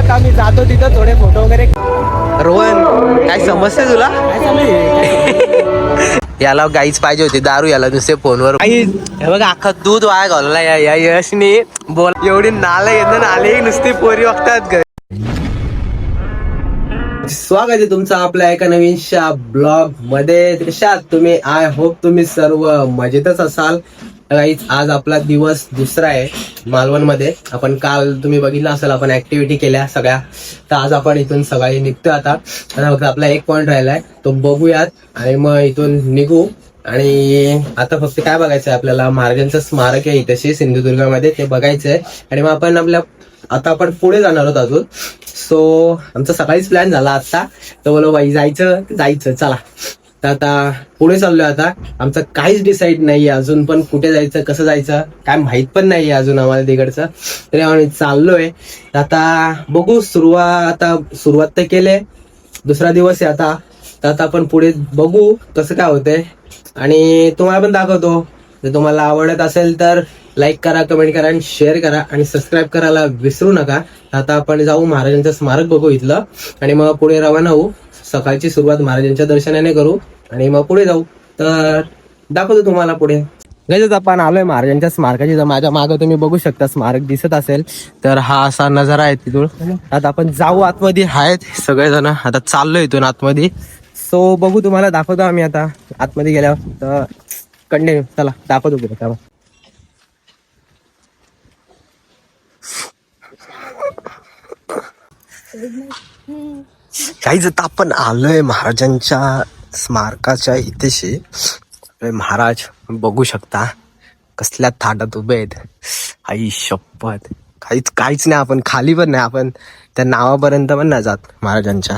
आता मी जातो तिथं थोडे फोटो वगैरे. रोहन काय समजते तुला? याला गाईच पाहिजे होती दारू, याला नुसते फोनवर हे बघा अख्खा दूध वाया घालला या यशनी. बोल एवढी नाला येत नाले नुसती पोरी बघतात ग. स्वागत आहे तुमचं आपल्या एका नवीनशा ब्लॉग मध्ये. कशात तुम्ही? आय होप तुम्ही सर्व मजेतच असाल. आज आपला दिवस दुसरा आहे मालवण मध्ये. आपण काल तुम्ही बघितलं असेल आपण ऍक्टिव्हिटी केल्या सगळ्या. तर आज आपण इथून सकाळी निघतो. आता फक्त आपला एक पॉइंट राहिलाय तो बघूयात आणि मग इथून निघू. आणि आता फक्त काय बघायचंय आपल्याला, महाराजांचं स्मारक आहे इथे सिंधुदुर्गामध्ये, ते बघायचंय. आणि मग आपण आता आपण पुढे जाणार आहोत अजून. सो आमचा सकाळीच प्लॅन झाला आता. तर बोलो बाई जायचं चला. तर आता पुढे चाललोय. आता आमचं काहीच डिसाईड नाहीये अजून, पण कुठे जायचं कसं जायचं काय माहित पण नाहीये अजून आम्हाला तिकडचं. तरी आम्ही चाललोय. आता बघू. सुरुवात तर केले, दुसरा दिवस आहे आता. तर आता आपण पुढे बघू कसं काय होतंय आणि तुम्हाला पण दाखवतो. जर तुम्हाला आवडत असेल तर लाईक करा, कमेंट करा आणि शेअर करा आणि सबस्क्राईब करायला विसरू नका. आता आपण जाऊ महाराजांचं स्मारक बघू इथलं आणि मग पुढे रवाना होऊ. सकाळची सुरुवात महाराजांच्या दर्शनाने करू आणि मग पुढे जाऊ. तर दाखवतो तुम्हाला पुढे. गजच आपण आलोय महाराजांच्या स्मारकाची. जर माझ्या मागं तुम्ही बघू शकता स्मारक दिसत असेल तर हा असा नजारा आहे तिथून. आता आपण जाऊ आतमध्ये. आहेत सगळेजण. आता चाललोय इथून आतमध्ये. सो बघू, तुम्हाला दाखवतो आम्ही आता आतमध्ये गेल्यावर. तर कंटिन्यू चला दाखवतो पुढे. चला काहीच आता आपण आलोय महाराजांच्या स्मारकाच्या इथेशी. महाराज बघू शकता कसल्या थाटात उभे आहेत. आई शपथ, काहीच नाही. आपण खाली पण नाही, आपण त्या नावापर्यंत पण नाही जात महाराजांच्या.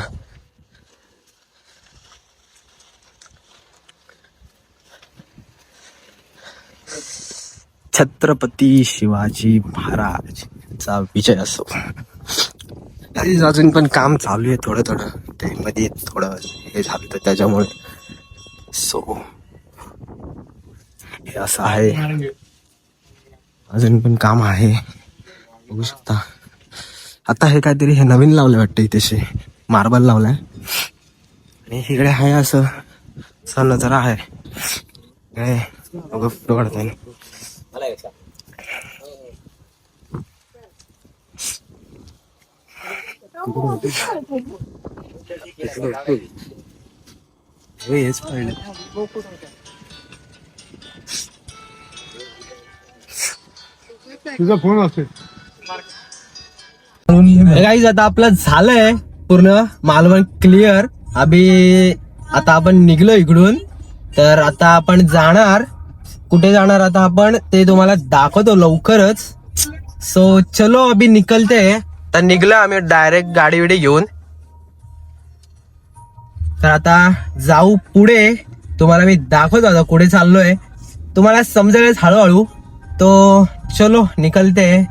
छत्रपती शिवाजी महाराजचा विजय असो. अजून पण काम चालू आहे थोडं. ते मध्ये थोडं हे झालं तर त्याच्यामुळे. सो हे असं आहे. अजून पण काम आहे बघू शकता. आता हे काहीतरी हे नवीन लावलंय वाटतं इथे. मार्बल लावलाय आणि इकडे आहे असं नजारा आहे. फोटो काढताय हेच पहिले. तुझा फोन असेल. गाईज आता आपलं झालंय पूर्ण मालवण क्लिअर. आता आपण निघलो इकडून. तर आता आपण जाणार. कुठे जाणार आता आपण ते तुम्हाला दाखवतो लवकरच. सो चलो अभी निकलते. तर निघलो आम्ही डायरेक्ट गाडी विडी घेऊन. तर आता जाऊ पुढे. तुम्हाला मी दाखवतो आता कुठे चाललोय. तुम्हाला समजेल हळूहळू. तो चलो निकलते.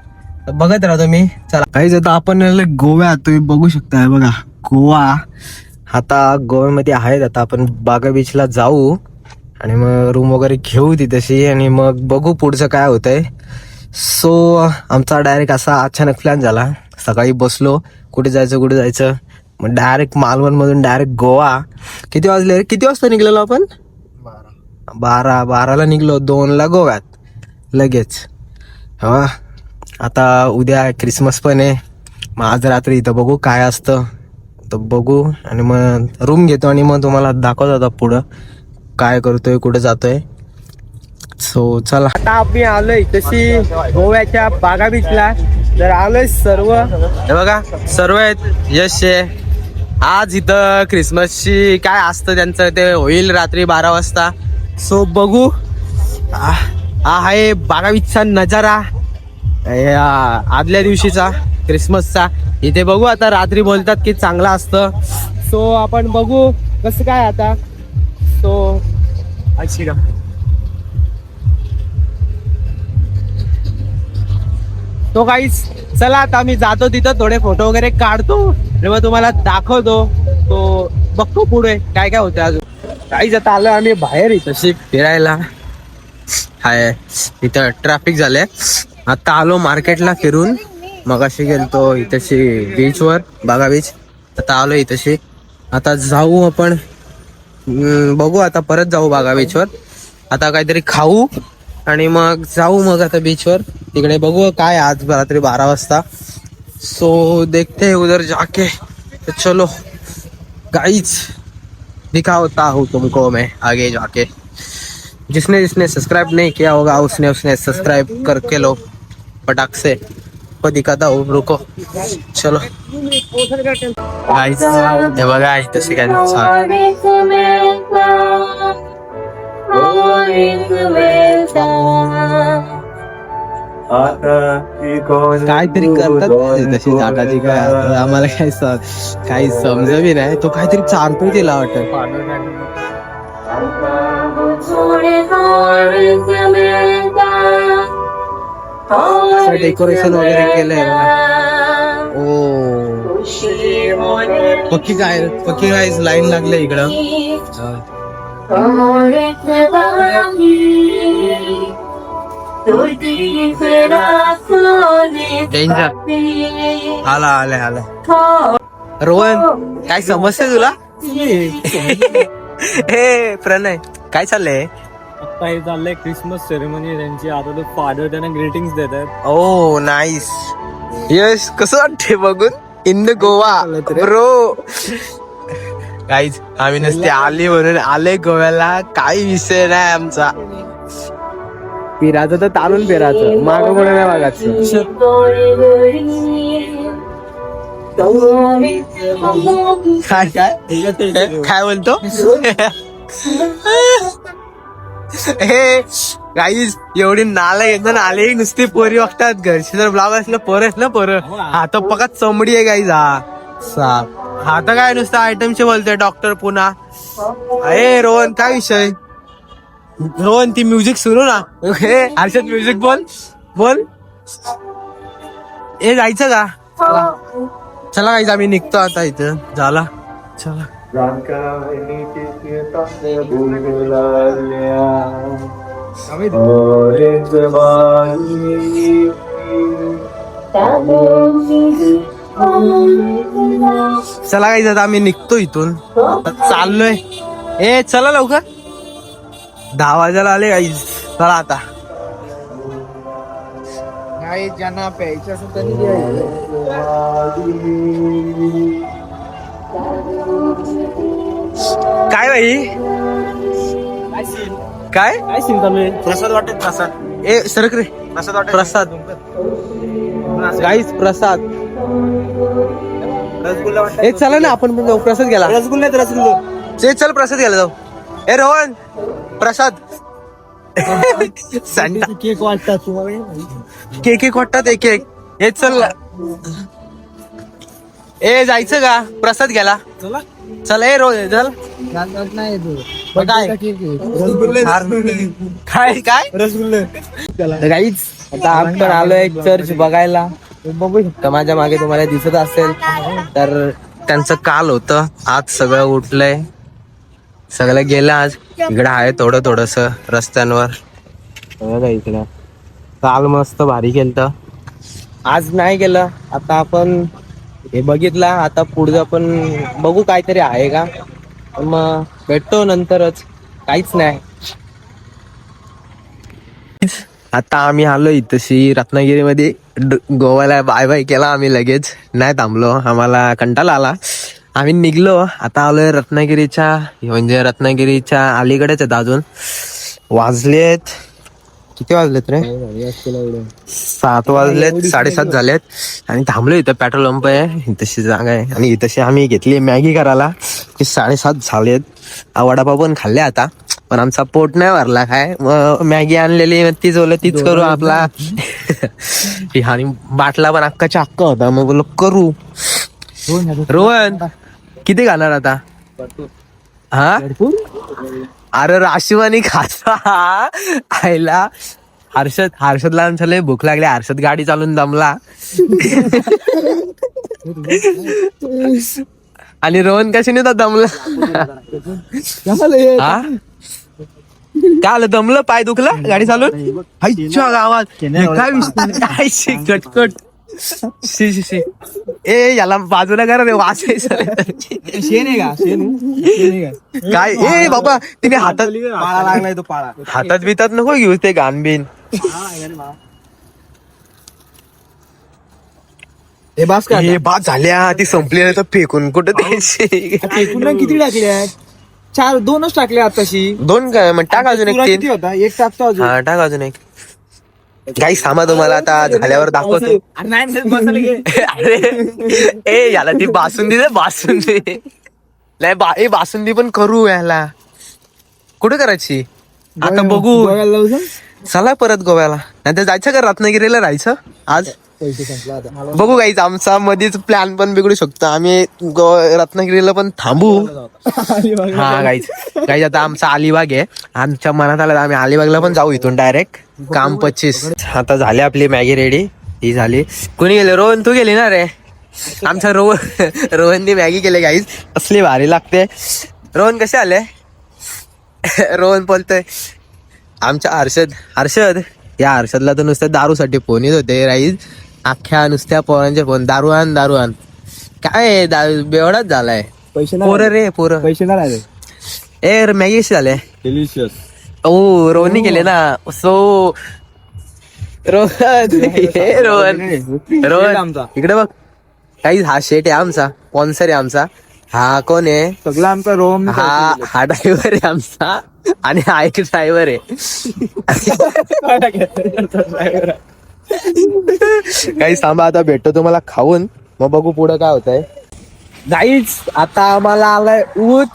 बघत राहा तुम्ही. चला काहीच. आता आपण गोव्यात तुम्ही बघू शकता बघा गोवा. आता गोव्यामध्ये आहेत. आता आपण बागा बीचला जाऊ आणि मग रूम वगैरे घेऊ तिथेशी आणि मग बघू पुढचं काय होतंय. सो आमचा डायरेक्ट असा अचानक प्लॅन झाला. सकाळी बसलो कुठे जायचं मग डायरेक्ट मालवण मधून डायरेक्ट गोवा. किती वाजता निघलेलो आपण? 12ला निघलो. 2ला गोव्यात लगेच. हा आता उद्या क्रिसमस पण आहे. मग आज रात्री इथं बघू काय असतं तर बघू आणि मग रूम घेतो आणि मग तुम्हाला दाखवतो आता पुढं काय करतोय कुठे जातोय. सो चला. आता आम्ही आलोय तशी गोव्याच्या बागा बीचला. तर आलोय सर्व हे बघा सर्व आहेत. यश आहे. आज इथं क्रिसमसची काय असतं त्यांचं ते होईल रात्री 12 वाजता. सो बघू. हा आहे बागा बीचचा नजारा आदल्या दिवशीचा क्रिसमसचा. इथे बघू आता रात्री बोलतात की चांगला असतं. सो आपण बघू कसं काय आता. सो तो काहीच. चला आता मी जातो तिथं थोडे फोटो वगैरे काढतो आणि मग तुम्हाला दाखवतो. तो बघतो पुढे काय होतं अजून. काहीच आता आलो आम्ही बाहेर इथं फिरायला. हाय इथं ट्रॅफिक झालंय. आता आलो मार्केटला फिरून. मगाशी गेलतो इथेशी बीचवर, बागा बीच. आता आलो इथेशी. आता जाऊ आपण, बघू आता परत जाऊ बागा बीचवर. आता काहीतरी खाऊ आणि मग जाऊ मग आता बीचवर. तिकडे बघू काय आज रात्री 12 वाजता. सो देखते हैं उधर जाके. तो चलो गाइस, दिखाता हूँ तुमको मैं आगे जाके. जिसने जिसने सब्सक्राइब नहीं किया होगा उसने सब्सक्राइब करके लो फटाक से. को दिखाता हूँ, रुको. चलो गाइस, हे बघा इथं काहीतरी करतात तशी झाडाची. काय आम्हाला काही समजवी नाही. तो काहीतरी चालतोय तिला वाटत. डेकोरेशन वगैरे केलंय. ओ पक्की काय लाईन लागले इकडं. डेंजर. आला रोहन, काय समजते तुला? हे प्रणय, काय चाललंय? आता हे चाललंय क्रिसमस सेरेमनी त्यांची. आता तो फादर त्यांना ग्रीटिंग्स देतात. ओ नाईस. यस, कसं वाटते बघून? In the Goa bro. काहीच आम्ही नसते आले म्हणून आले गोव्याला. काही विषय नाही आमचा. फिरायचं तर तारून फिरायचं, माग म्हणून नाही मागायचं. काय बोलतो? हे गाईज, एवढी नाला एकदम आले नुसती पोरी वागतात. घरची जर ब्लॉग असलं पोर आहेत ना, पोर हात पकात चमडी आहे गाईज. हा तर काय नुसतं आयटमचे बोलतोय. डॉक्टर पुन्हा. अरे रोहन, काय विषय? रोहन, ती म्युझिक सुरू ना. हर्षद म्युझिक बोल. ए जायचं का? चला गाईज, आम्ही निघतो आता इथं. झाला, चला. चला गाईज, आता आम्ही निघतो इथून. चाललोय. ए चला लवकर, 10 वाजायला आले गाईज. चला आता. ज्यांना प्यायचं असेल त्यांनी काय भाई, काय सीन चालू आहे? प्रसाद वाटत. प्रसाद ए सरक रे. प्रसाद वाटत. प्रसाद गाईज, प्रसाद. ए चला ना, आपण पण जाऊ. प्रसाद गेला. रसगुल्ले. चल प्रसाद घ्यायला जाऊ. ए रोहन, प्रसाद. केक वाटतात तुम्हाला? केक वाटतात एक. हे चल. ए जायचं का? प्रसाद घ्यायला. चल ए रोज चल. काय रसगुल्ले. गाईज, आता आपण आलोय चर्च बघायला. बघू शकता माझ्या मागे, तुम्हाला दिसत असेल तर. त्यांचं काल होतं, आज सगळं उठलंय, सगळं गेलं. आज इकडं आहे थोडस रस्त्यांवर. इकडं काल मस्त भारी केलं, आज नाही गेलं. आता आपण हे बघितलं, आता पुढचं आपण बघू काहीतरी आहे का, मग भेटतो नंतरच. काहीच नाही. आता आम्ही आलो इथशी रत्नागिरीमध्ये. गोव्याला बाय बाय केला आम्ही, लगेच नाही थांबलो. आम्हाला कंटाळा आला, आम्ही निघलो. आता आलोय रत्नागिरीच्या, म्हणजे रत्नागिरीच्या अलीकडेच आहेत अजून. वाजलेत किती वाजलेत रे? 7 वाजलेत, 7:30 झालेत. आणि थांबलो इथं. पेट्रोल पंप आहे, तशी जागा आहे. आणि तशी आम्ही घेतली मॅगी करायला. 7:30 झालेत. वडापाव पण खाल्ले आता, पण आमचा पोट नाही भरला. काय मग मॅगी आणलेली तीच तीच करू आपला. आणि बाटला पण अक्काच्या अक्का होता, मग बोललो करू. रोहन किती घालणार आता? हा अरे राशीवानी खाता आयला. हर्षदला आमच्या भूक लागली. हर्षद गाडी चालून दमला. आणि रोहन कशाने तर दमला. हा काय आलं, दमलं, पाय दुखला गाडी चालून. गावात काय विषय कटकट. शी शी शी. ए याला बाजूला करा रे, वास आहे सर. शेण आहे का शेण आहे का काय ए बाबा तिने हातात पाळा लागलाय तो पाळा हातात बितात नको घेऊ ते घाण बिन. हे बास का हे बाद झाल्या ती संपली नाही तर फेकून कुठं द्यायची. पुन्हा किती टाकल्या 2च टाकल्या आताशी. दोन काय मग टाक अजून एक तुला तीन. किती होता एक टाकतो अजून. हा टाक अजून एक. काही सामा तुम्हाला आता झाल्यावर दाखवतो. अरे नाही मसाला घे. अरे ए याला ती बासुंदी दे बासुंदी. नाही बासुंदी पण करू याला. कुठे करायची आता बघू. बघायला लावू सांग. चला परत गोव्याला. नाही तर जायचं का रत्नागिरीला राहायचं आज. पैसे संपला आता. बघू गाईच आमचा मध्येच प्लॅन पण बिघडू शकतो. आम्ही रत्नागिरीला पण थांबू. हा गाईच गाईच आता आमचा अलिबाग आहे. आमच्या मनात आलं तर आम्ही अलिबागला पण जाऊ इथून डायरेक्ट. काम 25. आता झाली आपली मॅगी रेडी. ही झाली. कोणी गेले रोहन तू गेली ना रे. आमचा रोहननी मॅगी केली गाईज. असली भारी लागते. रोहन कसे आले. रोहन बोलतोय आमच्या हर्षद या हर्षदला तर नुसत्या दारूसाठी फोन येत होते राईज. अख्ख्या नुसत्या पोरांचे फोन दारू आण. काय बेवडाच झालाय. पैसे पोरं रे पोरं. पैसे नाही राहिले. ए मॅगी कशी झाले. डिलिशियस. ओ रोहननी केले ना. सो रोहन आमचा इकडे बघ. काही हा शेट आहे आमचा. स्पॉन्सर आहे आमचा. हा कोण आहे. सगळं आमचा रोम. हा ड्रायव्हर आहे आमचा. आणि हा एक ड्रायव्हर आहे. काही सांभा आता भेटतो तुम्हाला खाऊन. मग बघू पुढं काय होतंय. गाईच आता आम्हाला आलाय ऊत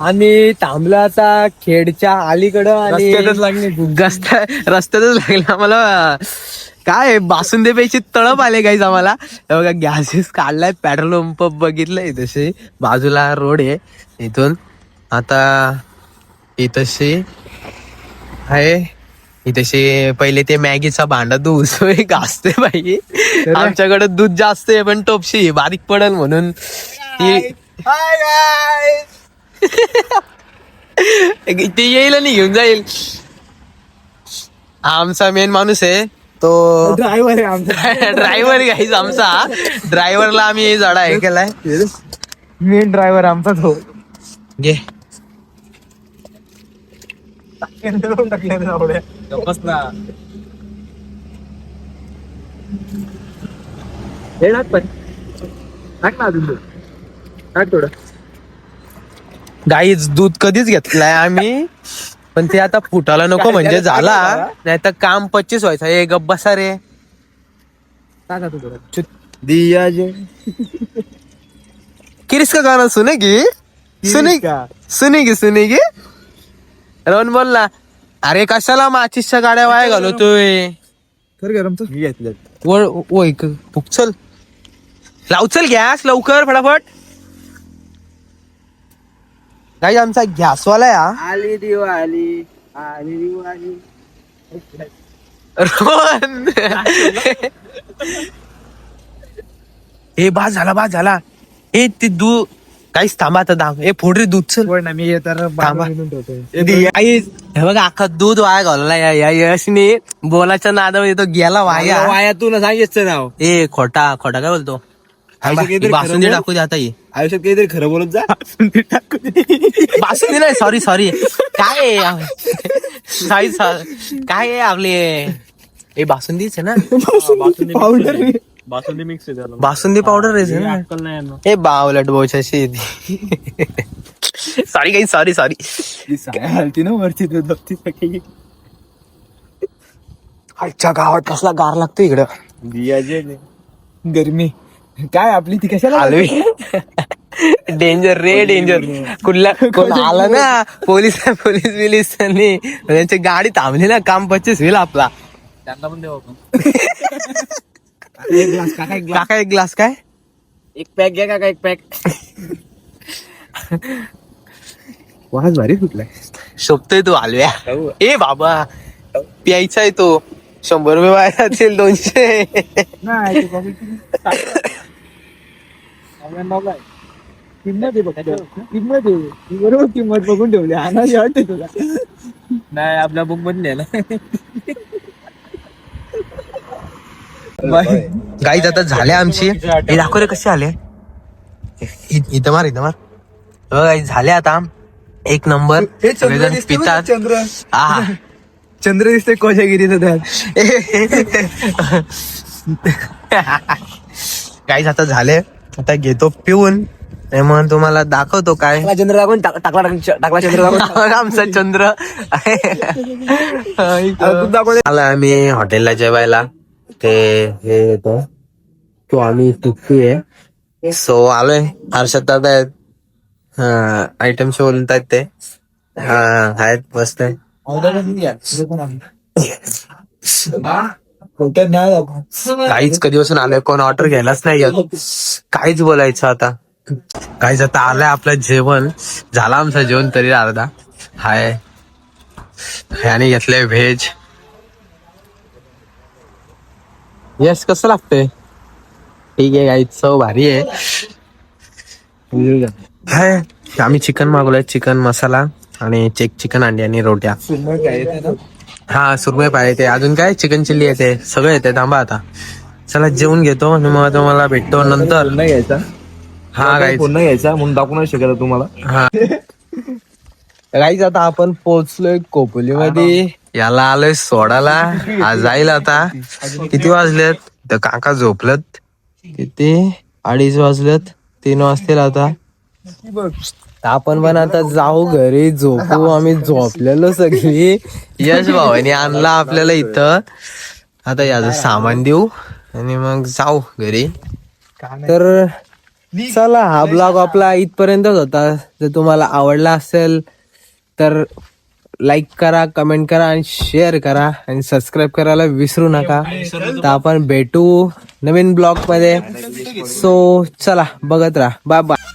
आणि थांबलं आता खेडच्या अलीकडं आणि रस्त्यातच लागले आम्हाला. काय बासुंदी प्यायची तळप आले गाईज आम्हाला. बघा गॅसेस काढलाय. पेट्रोल पंप बघितलंय तसे बाजूला रोड आहे. इथून आता इथशी आहे. इथशी पहिले ते मॅगीचा भांडा धुसोय घासते बाई. आमच्याकडे दूध जास्त आहे पण टोपशी बारीक पडल म्हणून ती येईल आणि घेऊन जाईल. आमचा मेन माणूस आहे तो ड्रायव्हर आहे आमचा. ड्रायव्हर घ्यायचा आमचा. ड्रायव्हरला आम्ही जडा हे केलाय. मेन ड्रायव्हर आमचा तो. घे थोडं गाईच दूध कधीच घेतलाय आम्ही. पण ते आता फुटाला नको म्हणजे झाला. नाही तर काम 25 व्हायचं. हे गप बसा रे. टाका तू थोडं. दिया जे किरिस का गाणं सुनेगी. रोहन बोलला अरे कशाला माचीसच्या गाड्या वाया घालवतोय. कर गरमचं मी घेतलं. चल लाव चल गॅस लवकर फटाफट. काही आमचा गॅसवाला या. आली दिवाळी आली दिवाळी. रोहन हे बाद झाला. ए ते दूध काहीच थांबा आता दाम. हे फोड रे दूध चल. ना मी तर थांबा. ठेवतोय. हे बघा अख्खा दूध वाया घालवला या यशने. बोलाच्या नादामध्ये तो गेला वाया. वाया तू ना सांगितलं नाव. ए खोटा काय बोलतो. थांबा, ही बासुंदी टाकू दे आता. ही आयुष्यात काहीतरी खरं बोलत जा. बासुंदी नाही सॉरी काय काय आहे आपले. हे बासुंदीच आहे ना. पावडर बासुंदी मिक्स आहे त्याला. बासुंदी पावडर आहे ना. अक्कल नाही यांना. हे बावलट बोचाशी सॉरी काही सॉरी. ती साया हलती ना वरती तो दबती सगळी. आजच्या गावात कसला गार लागतो इकडं. दियाजे गरमी काय आपली ती कशाला आलोय. डेंजर रे डेंजर. कोण आलं ना पोलीस त्यांची गाडी थांबली ना काम 25 होईल आपला. त्यांना पण देऊ आपण. एक ग्लास काका एक ग्लास काय. एक पॅक घ्या काका एक पॅक. वाज भारी कुठलाय. शोभतोय तू आलव्या. ए बाबा प्यायचा आहे तो. 100 रुपये वाया असेल 200. नाही किंमत आहे बघ. किंमत आहे बरोबर. किंमत बघून ठेवली. आणायची वाटते तुला. नाही आपल्या बुक मध्ये गाईज आता झाले आमची हे दाखव रे कसे आले इथं मार गाईज झाले आता एक नंबर सगळेजण पितात चंद्र हा चंद्र दिसते कोजागिरीचं त्यात. गाईज आता झाले आता घेतो पिऊन मग तुम्हाला दाखवतो काय चंद्र दाखवून टाकला चंद्र दाखवून आमचा चंद्र आला आम्ही हॉटेलला जेवायला ते हे येतो तो आम्ही टिक्की आहे सो आलोय हर्षद दादा आहेत आयटम बोलत आहेत ते आहेत मस्त आहे काहीच कधीपासून आलोय कोण ऑर्डर घ्यायलाच नाही येत काहीच बोलायचं आता काहीच आता आलंय आपलं जेवण झालं आमचं जेवण तरी अर्धा हाय आणि घेतलंय व्हेज यस कसं लागतंय ठीक आहे काही चव भारी आहे हाय आम्ही चिकन मागवलंय चिकन मसाला आणि चिकन अंडी आणि रोट्या हा सुरमई पाय येते अजून काय चिकन चिल्ली येते सगळं येते थांबा आता चला जेवून घेतो आणि मग तुम्हाला भेटतो नंतर नाही घ्यायचा हा गाईज पुन्हा घ्यायचा म्हणून दाखवू नाही शकत तुम्हाला. हा गाईज आता आपण पोहोचलोय कोपोलीमध्ये. याला आलोय सोडायला आज जाईल आता किती वाजलेत तर काका झोपलेत किती 2:30 वाजलेत 3 वाजतील आता आपण पण आता जाऊ घरी झोपू आम्ही झोपलेलो सगळी. यश भावाने आणला आपल्याला इथं आता याचं सामान देऊ आणि मग जाऊ घरी. तर चला हा ब्लॉग आपला इथपर्यंतच होता. जर तुम्हाला आवडला असेल तर लाईक करा कमेंट करा आणि शेअर करा आणि सबस्क्राईब करायला विसरू नका. तर आपण भेटू नवीन ब्लॉग मध्ये. सो चला बघत राहा बाय बाय.